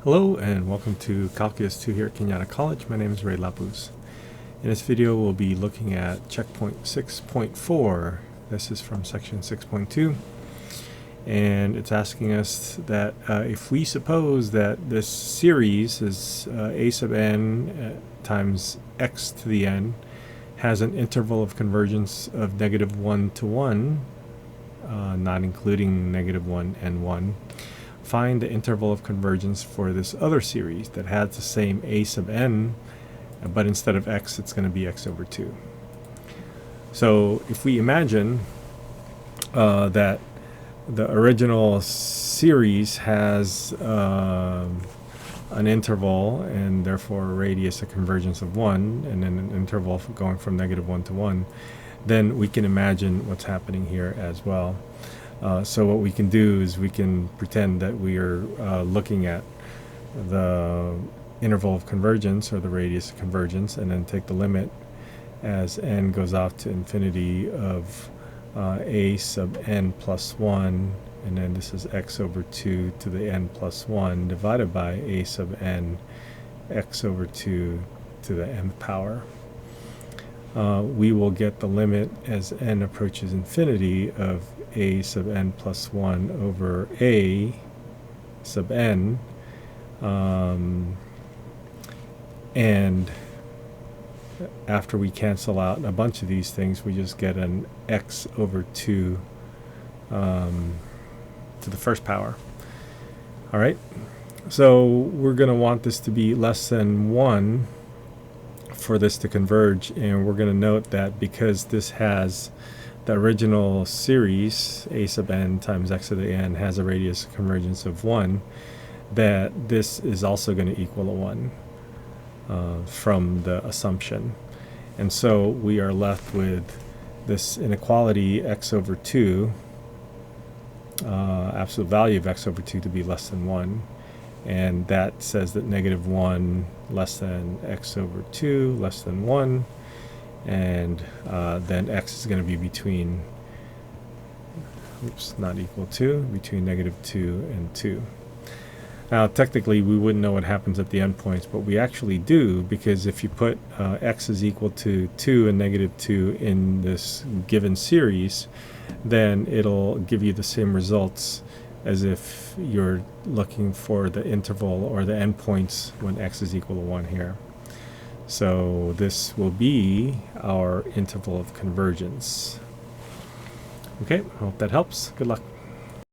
Hello and welcome to Calculus 2 here at Cañada College. My name is Lapuz. In this video we'll be looking at checkpoint 6.4. This is from section 6.2, and it's asking us that if we suppose that this series is a sub n times x to the n has an interval of convergence of -1 to 1, not including -1 and 1, find the interval of convergence for this other series that has the same a sub n, but instead of x, it's going to be x over 2. So if we imagine that the original series has an interval and therefore a radius, a convergence of 1, and then an interval going from -1 to 1, then we can imagine what's happening here as well. So what we can do is we can pretend that we are looking at the interval of convergence, or the radius of convergence, and then take the limit as n goes off to infinity of a sub n plus 1, and then this is x over 2 to the n plus 1 divided by a sub n x over 2 to the nth power. We will get the limit as n approaches infinity of a sub n plus 1 over a sub n, and after we cancel out a bunch of these things, we just get an x over 2 to the first power. All right, so we're going to want this to be less than 1 for this to converge, and we're going to note that because this has the original series a sub n times x to the n has a radius convergence of 1, that this is also going to equal a 1 from the assumption. And so we are left with this inequality x over 2, absolute value of x over 2 to be less than 1, and that says that -1 less than x over 2 less than 1, and then x is going to be between, not equal to, between -2 and 2. Now technically we wouldn't know what happens at the endpoints, but we actually do, because if you put x is equal to 2 and -2 in this given series, then it'll give you the same results as if you're looking for the interval or the endpoints when x is equal to 1 here. So this will be our interval of convergence. Okay, I hope that helps. Good luck.